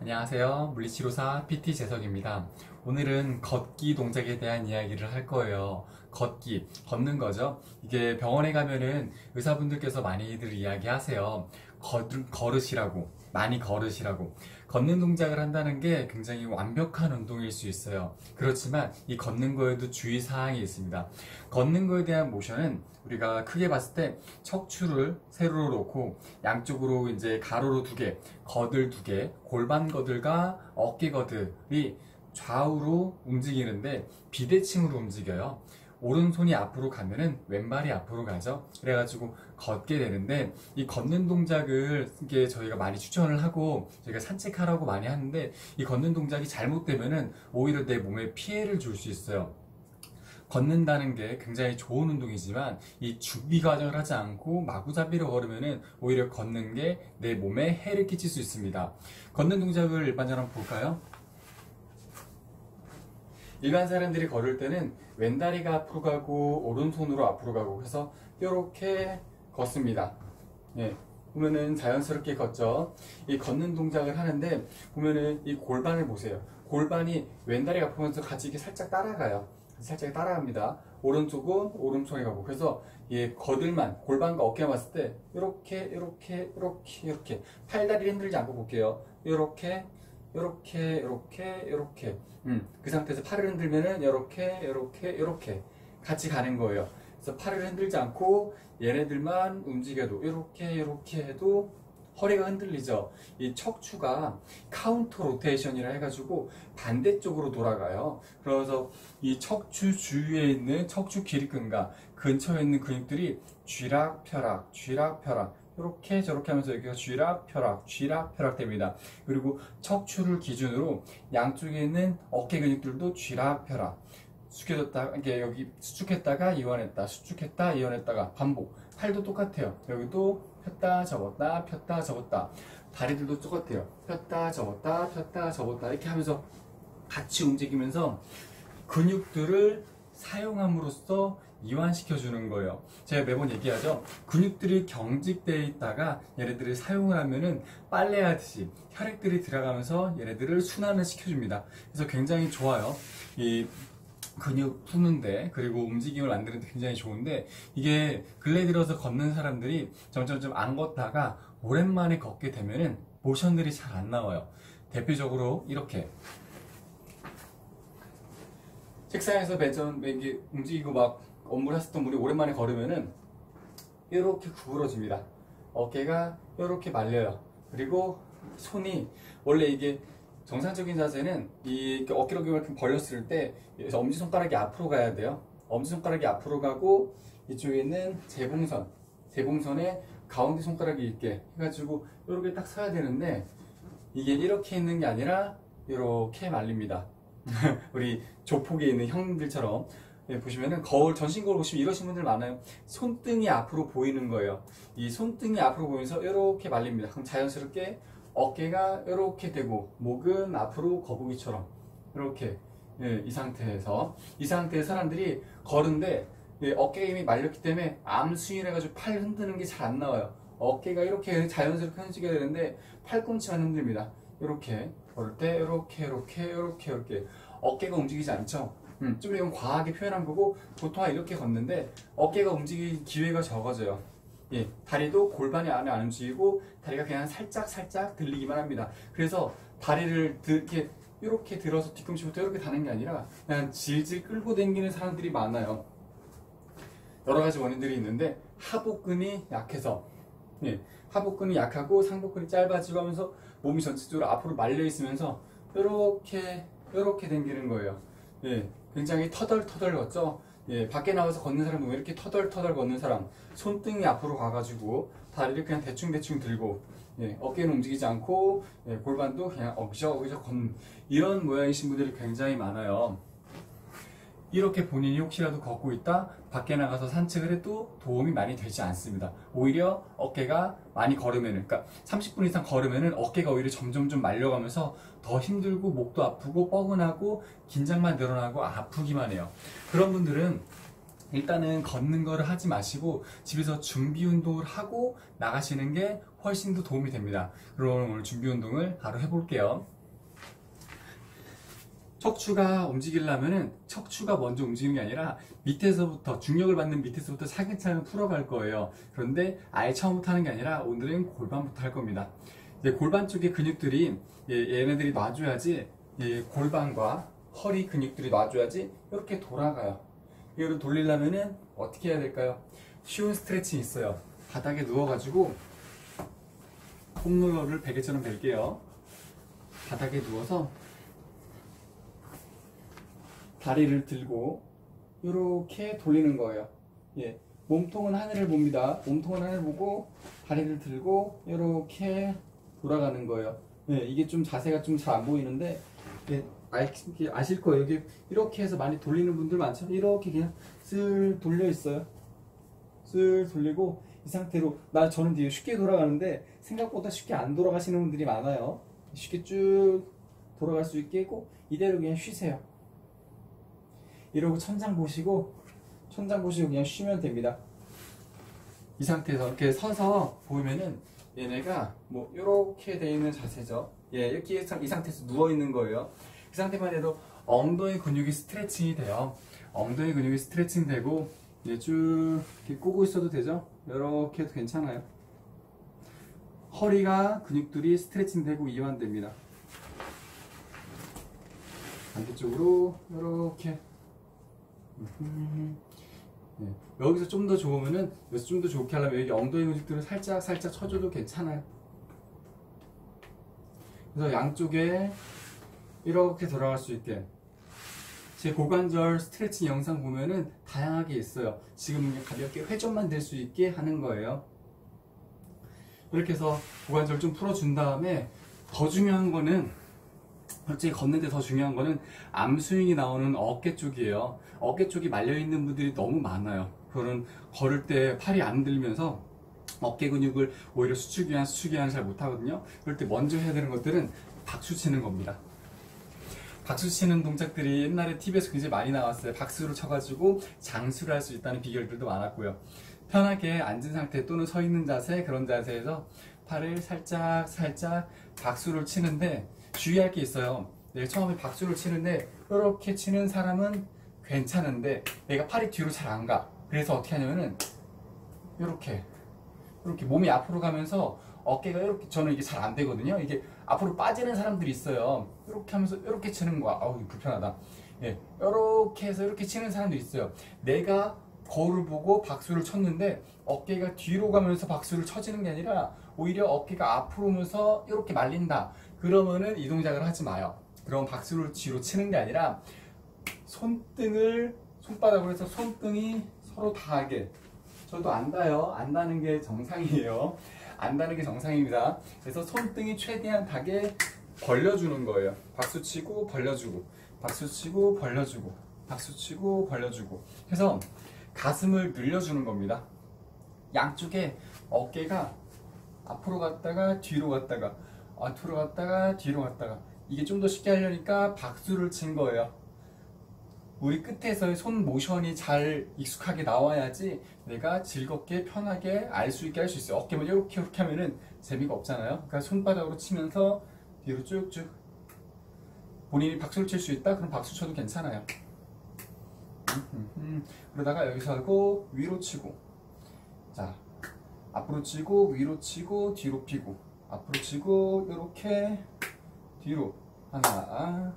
안녕하세요. 물리치료사 PT 재석입니다. 오늘은 걷기 동작에 대한 이야기를 할 거예요. 걷기, 걷는 거죠. 이게 병원에 가면은 의사분들께서 많이들 이야기하세요. 걸으시라고, 많이 걸으시라고. 걷는 동작을 한다는 게 굉장히 완벽한 운동일 수 있어요. 그렇지만 이 걷는 거에도 주의사항이 있습니다. 걷는 거에 대한 모션은 우리가 크게 봤을 때 척추를 세로로 놓고 양쪽으로 이제 가로로 두 개, 거들 두 개, 골반 거들과 어깨 거들이 좌우로 움직이는데 비대칭으로 움직여요. 오른손이 앞으로 가면은 왼발이 앞으로 가죠. 그래가지고 걷게 되는데 이 걷는 동작을 이게 저희가 많이 추천을 하고 저희가 산책하라고 많이 하는데 이 걷는 동작이 잘못되면은 오히려 내 몸에 피해를 줄 수 있어요. 걷는다는 게 굉장히 좋은 운동이지만 이 준비 과정을 하지 않고 마구잡이로 걸으면은 오히려 걷는 게 내 몸에 해를 끼칠 수 있습니다. 걷는 동작을 일반적으로 한번 볼까요? 일반 사람들이 걸을 때는 왼다리가 앞으로 가고 오른손으로 앞으로 가고 해서 이렇게 걷습니다. 예, 보면은 자연스럽게 걷죠. 이 걷는 동작을 하는데 보면은 이 골반을 보세요. 골반이 왼다리가 앞으로 가면서 같이 이렇게 살짝 따라가요. 살짝 따라갑니다. 오른쪽은 오른손에 가고 그래서 이 거들만 골반과 어깨가 봤을 때 이렇게 팔다리를 흔들지 않고 볼게요. 이렇게 그 상태에서 팔을 흔들면은 이렇게 같이 가는 거예요. 그래서 팔을 흔들지 않고 얘네들만 움직여도 이렇게 해도 허리가 흔들리죠. 이 척추가 카운터 로테이션이라 해가지고 반대쪽으로 돌아가요. 그래서 이 척추 주위에 있는 척추 기립근과 근처에 있는 근육들이 쥐락펴락 이렇게 저렇게 하면서 여기가 쥐락펴락 됩니다. 그리고 척추를 기준으로 양쪽에 있는 어깨 근육들도 쥐락펴락 숙여졌다가 이게 여기 수축했다가 이완했다 수축했다 이완했다가 반복. 팔도 똑같아요. 여기도 폈다 접었다 다리들도 똑같아요. 폈다 접었다 이렇게 하면서 같이 움직이면서 근육들을 사용함으로써 이완시켜주는 거예요. 제가 매번 얘기하죠. 근육들이 경직되어 있다가 얘네들을 사용을 하면은 빨래하듯이 혈액들이 들어가면서 얘네들을 순환을 시켜줍니다. 그래서 굉장히 좋아요. 이 근육 푸는데 그리고 움직임을 만드는데 굉장히 좋은데 이게 근래 들어서 걷는 사람들이 점점 안 걷다가 오랜만에 걷게 되면은 모션들이 잘 안 나와요. 대표적으로 이렇게 책상에서 매전 움직이고 막 업무를 했었던 분이 오랜만에 걸으면은 이렇게 구부러집니다. 어깨가 이렇게 말려요. 그리고 손이 원래 이게 정상적인 자세는 이 어깨를 이렇게 벌렸을 때 엄지손가락이 앞으로 가야 돼요. 엄지손가락이 앞으로 가고 이쪽에 있는 재봉선에 가운데 손가락이 있게 해가지고 이렇게 딱 서야 되는데 이게 이렇게 있는 게 아니라 이렇게 말립니다. 우리 조폭에 있는 형들처럼 보시면은 전신 거울 보시면 이러신 분들 많아요. 손등이 앞으로 보이는 거예요. 이 손등이 앞으로 보면서 이렇게 말립니다. 그럼 자연스럽게 어깨가 이렇게 되고 목은 앞으로 거북이처럼 이렇게 이 상태에서 사람들이 걸은데 어깨가 이미 말렸기 때문에 암스윙을 해가지고 팔 흔드는 게 잘 안 나와요. 어깨가 이렇게 자연스럽게 흔들게 되는데 팔꿈치만 흔듭니다. 이렇게 걸을 때 이렇게 어깨가 움직이지 않죠. 좀 이건 과하게 표현한 거고 보통 이렇게 걷는데 어깨가 움직일 기회가 적어져요. 예, 다리도 골반이 안에 안 움직이고 다리가 그냥 살짝 들리기만 합니다. 그래서 다리를 이렇게 들어서 뒤꿈치부터 이렇게 다는 게 아니라 그냥 질질 끌고 다니는 사람들이 많아요. 여러 가지 원인들이 있는데 하복근이 약해서 하복근이 약하고 상복근이 짧아지고 하면서 몸이 전체적으로 앞으로 말려 있으면서 이렇게 당기는 거예요. 예, 굉장히 터덜터덜 걷죠. 예, 밖에 나가서 걷는 사람 보면 이렇게 터덜터덜 걷는 사람 손등이 앞으로 가가지고 다리를 그냥 대충 들고 어깨는 움직이지 않고 골반도 그냥 어기적 걷는 이런 모양이신 분들이 굉장히 많아요. 이렇게 본인이 혹시라도 걷고 있다 밖에 나가서 산책을 해도 도움이 많이 되지 않습니다. 오히려 어깨가 많이 걸으면은 그러니까 30분 이상 걸으면은 어깨가 오히려 점점 말려가면서 더 힘들고 목도 아프고 뻐근하고 긴장만 늘어나고 아프기만 해요. 그런 분들은 일단은 걷는 거를 하지 마시고 집에서 준비 운동을 하고 나가시는 게 훨씬 더 도움이 됩니다. 그럼 오늘 준비 운동을 바로 해볼게요. 척추가 움직이려면은 척추가 먼저 움직이는 게 아니라 밑에서부터, 중력을 받는 밑에서부터 차근차근 풀어갈 거예요. 그런데 아예 처음부터 하는 게 아니라 오늘은 골반부터 할 겁니다. 이제 골반 쪽의 근육들이, 얘네들이 놔줘야지, 골반과 허리 근육들이 놔줘야지 이렇게 돌아가요. 이거를 돌리려면은 어떻게 해야 될까요? 쉬운 스트레칭이 있어요. 바닥에 누워가지고 홈롤러를 베개처럼 벨게요. 바닥에 누워서 다리를 들고 이렇게 돌리는 거예요. 몸통은 하늘을 봅니다. 몸통은 하늘 보고 다리를 들고 이렇게 돌아가는 거예요. 이게 좀 자세가 좀 잘 안 보이는데 아실 거예요. 여기 이렇게 해서 많이 돌리는 분들 많죠. 이렇게 그냥 쓸 돌려 있어요. 쓸 돌리고 이 상태로 저는 되게 쉽게 돌아가는데 생각보다 쉽게 안 돌아가시는 분들이 많아요. 쉽게 쭉 돌아갈 수 있게 했고 이대로 그냥 쉬세요. 이러고 천장 보시고 그냥 쉬면 됩니다. 이 상태에서 이렇게 서서 보면은 얘네가 뭐 이렇게 돼 있는 자세죠. 이렇게 이 상태에서 누워 있는 거예요. 그 상태만 해도 엉덩이 근육이 스트레칭이 돼요. 엉덩이 근육이 스트레칭 되고 쭉 이렇게 꼬고 있어도 되죠. 이렇게 해도 괜찮아요. 허리가 근육들이 스트레칭 되고 이완됩니다. 반대쪽으로 이렇게. 여기서 좀 더 좋으면은, 여기서 좀 더 좋게 하려면 여기 엉덩이 근육들을 살짝 쳐줘도 괜찮아요. 그래서 양쪽에 이렇게 돌아갈 수 있게. 제 고관절 스트레칭 영상 보면은 다양하게 있어요. 지금 가볍게 회전만 될 수 있게 하는 거예요. 이렇게 해서 고관절 좀 풀어준 다음에 더 중요한 거는, 솔직히 걷는데 더 중요한 거는 암스윙이 나오는 어깨 쪽이에요. 어깨 쪽이 말려있는 분들이 너무 많아요. 그거는 걸을 때 팔이 안 들면서 어깨 근육을 오히려 수축 이완을 잘 못하거든요. 그럴 때 먼저 해야 되는 것들은 박수 치는 겁니다. 박수 치는 동작들이 옛날에 TV에서 굉장히 많이 나왔어요. 박수를 쳐가지고 장수를 할 수 있다는 비결들도 많았고요. 편하게 앉은 상태 또는 서 있는 자세, 그런 자세에서 팔을 살짝 박수를 치는데 주의할 게 있어요. 내가 처음에 박수를 치는데 이렇게 치는 사람은 괜찮은데 내가 팔이 뒤로 잘 안 가. 그래서 어떻게 하냐면은 이렇게 몸이 앞으로 가면서 어깨가 이렇게, 저는 이게 잘 안 되거든요. 이게 앞으로 빠지는 사람들이 있어요. 이렇게 하면서 이렇게 치는 거야. 아우 불편하다. 이렇게 해서 이렇게 치는 사람도 있어요. 내가 거울을 보고 박수를 쳤는데 어깨가 뒤로 가면서 박수를 쳐지는 게 아니라 오히려 어깨가 앞으로 오면서 이렇게 말린다. 그러면은 이 동작을 하지 마요. 그럼 박수를 뒤로 치는 게 아니라 손바닥으로 해서 손등이 서로 닿게. 저도 안 닿아요. 안 닿는 게 정상이에요. 안 닿는 게 정상입니다. 그래서 손등이 최대한 닿게 벌려주는 거예요. 박수 치고 벌려주고, 박수 치고 벌려주고, 박수 치고 벌려주고 해서 가슴을 늘려주는 겁니다. 양쪽에 어깨가 앞으로 갔다가 뒤로 갔다가, 앞으로 갔다가 뒤로 갔다가, 이게 좀 더 쉽게 하려니까 박수를 친 거예요. 우리 끝에서의 손 모션이 잘 익숙하게 나와야지 내가 즐겁게 편하게 알 수 있게 할 수 있어요. 어깨만 이렇게 하면은 재미가 없잖아요. 그러니까 손바닥으로 치면서 뒤로 쭉쭉. 본인이 박수를 칠 수 있다? 그럼 박수 쳐도 괜찮아요. 그러다가 여기서 하고 위로 치고, 자 앞으로 치고 위로 치고 뒤로 피고, 앞으로 치고 이렇게 뒤로 하나,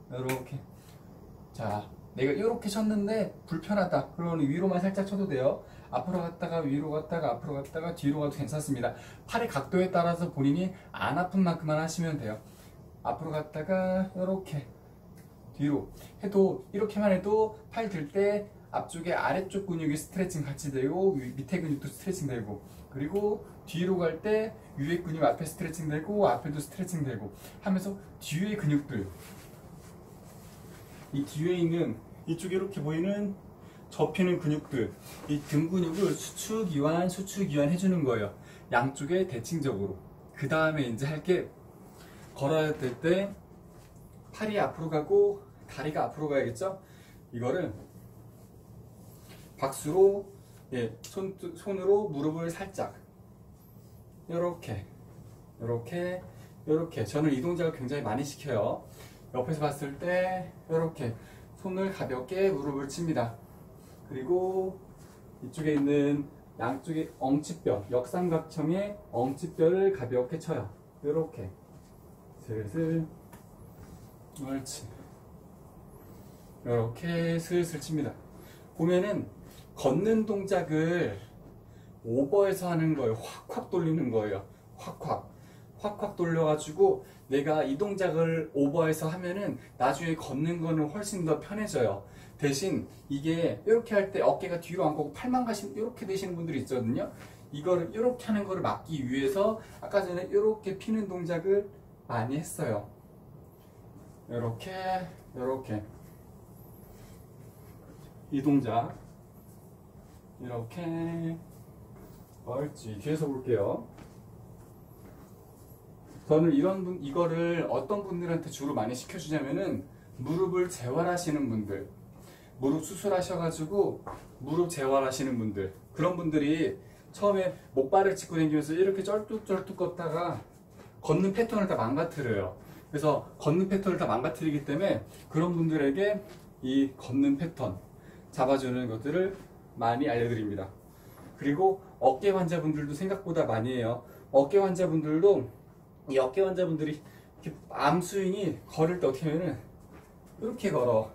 이렇게. 자, 내가 이렇게 쳤는데 불편하다. 그러면 위로만 살짝 쳐도 돼요. 앞으로 갔다가 위로 갔다가 앞으로 갔다가 뒤로 가도 괜찮습니다. 팔의 각도에 따라서 본인이 안 아픈 만큼만 하시면 돼요. 앞으로 갔다가 이렇게 뒤로 해도, 이렇게만 해도 팔 들 때 앞쪽에 아래쪽 근육이 스트레칭 같이 되고 밑에 근육도 스트레칭 되고, 그리고 뒤로 갈 때 위에 근육 앞에 스트레칭 되고 앞에도 스트레칭 되고 하면서 뒤에 근육들, 이 뒤에 있는 이쪽에 이렇게 보이는 접히는 근육들, 이 등 근육을 수축 이완 해주는 거예요. 양쪽에 대칭적으로. 그 다음에 이제 할 게, 걸어야 될 때 팔이 앞으로 가고 다리가 앞으로 가야겠죠? 이거를 박수로 손으로 무릎을 살짝 요렇게 요렇게 요렇게. 저는 이 동작을 굉장히 많이 시켜요. 옆에서 봤을 때 요렇게 손을 가볍게 무릎을 칩니다. 그리고 이쪽에 있는 양쪽의 엉치뼈, 역삼각형의 엉치뼈를 가볍게 쳐요. 요렇게 슬슬, 옳지. 요렇게 슬슬 칩니다. 보면은 걷는 동작을 오버해서 하는 거예요. 확확 돌리는 거예요. 확확 돌려가지고 내가 이 동작을 오버해서 하면은 나중에 걷는 거는 훨씬 더 편해져요. 대신 이게 이렇게 할 때 어깨가 뒤로 안 가고 팔만 가시면 이렇게 되시는 분들이 있거든요. 이거를 이렇게 하는 거를 막기 위해서 아까 전에 이렇게 피는 동작을 많이 했어요. 이렇게 이 동작 이렇게. 옳지. 뒤에서 볼게요. 저는 이거를 어떤 분들한테 주로 많이 시켜주냐면은 무릎을 재활하시는 분들, 무릎 수술하셔가지고 무릎 재활하시는 분들, 그런 분들이 처음에 목발을 짚고 다니면서 이렇게 쩔뚝쩔뚝 걷다가 걷는 패턴을 다 망가뜨려요. 그래서 걷는 패턴을 다 망가뜨리기 때문에 그런 분들에게 이 걷는 패턴 잡아주는 것들을 많이 알려드립니다. 그리고 어깨 환자분들도 생각보다 많이 해요. 어깨 환자분들도 이 어깨 환자분들이 이렇게 암 스윙이 걸을 때 어떻게 하면은 이렇게 걸어.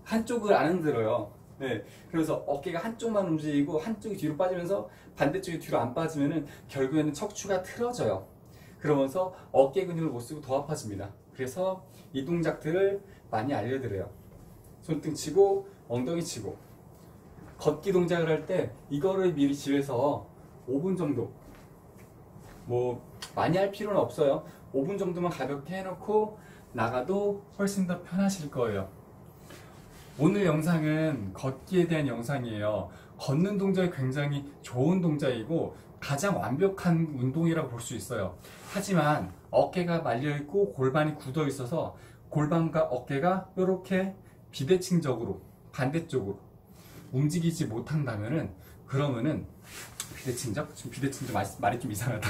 한쪽을 안 흔들어요. 네. 그래서 어깨가 한쪽만 움직이고 한쪽이 뒤로 빠지면서 반대쪽이 뒤로 안 빠지면은 결국에는 척추가 틀어져요. 그러면서 어깨 근육을 못 쓰고 더 아파집니다. 그래서 이 동작들을 많이 알려드려요. 손등 치고 엉덩이 치고. 걷기 동작을 할 때 이거를 미리 집에서 5분 정도, 뭐 많이 할 필요는 없어요. 5분 정도만 가볍게 해놓고 나가도 훨씬 더 편하실 거예요. 오늘 영상은 걷기에 대한 영상이에요. 걷는 동작이 굉장히 좋은 동작이고 가장 완벽한 운동이라고 볼 수 있어요. 하지만 어깨가 말려있고 골반이 굳어 있어서 골반과 어깨가 이렇게 비대칭적으로 반대쪽으로 움직이지 못한다면은, 그러면은 비대칭적? 지금 비대칭적 말이 좀 이상하다.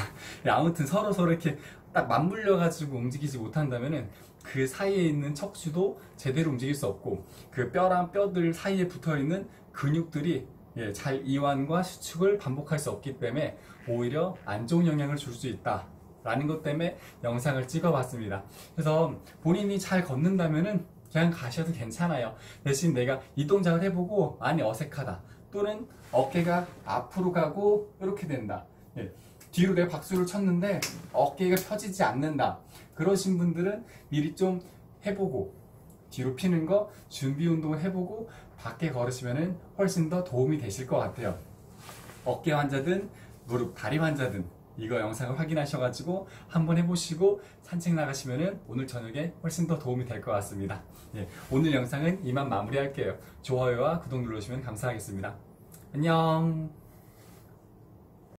아무튼 서로 이렇게 딱 맞물려 가지고 움직이지 못한다면은 그 사이에 있는 척추도 제대로 움직일 수 없고 그 뼈랑 뼈들 사이에 붙어 있는 근육들이 잘 이완과 수축을 반복할 수 없기 때문에 오히려 안 좋은 영향을 줄 수 있다 라는 것 때문에 영상을 찍어 봤습니다. 그래서 본인이 잘 걷는다면은 그냥 가셔도 괜찮아요. 대신 내가 이 동작을 해보고 많이 어색하다, 또는 어깨가 앞으로 가고 이렇게 된다, 뒤로 내가 박수를 쳤는데 어깨가 펴지지 않는다, 그러신 분들은 미리 좀 해보고 뒤로 피는 거 준비 운동을 해보고 밖에 걸으시면 훨씬 더 도움이 되실 것 같아요. 어깨 환자든 무릎, 다리 환자든 이거 영상을 확인하셔가지고 한번 해보시고 산책 나가시면은 오늘 저녁에 훨씬 더 도움이 될 것 같습니다. 오늘 영상은 이만 마무리할게요. 좋아요와 구독 눌러주시면 감사하겠습니다. 안녕.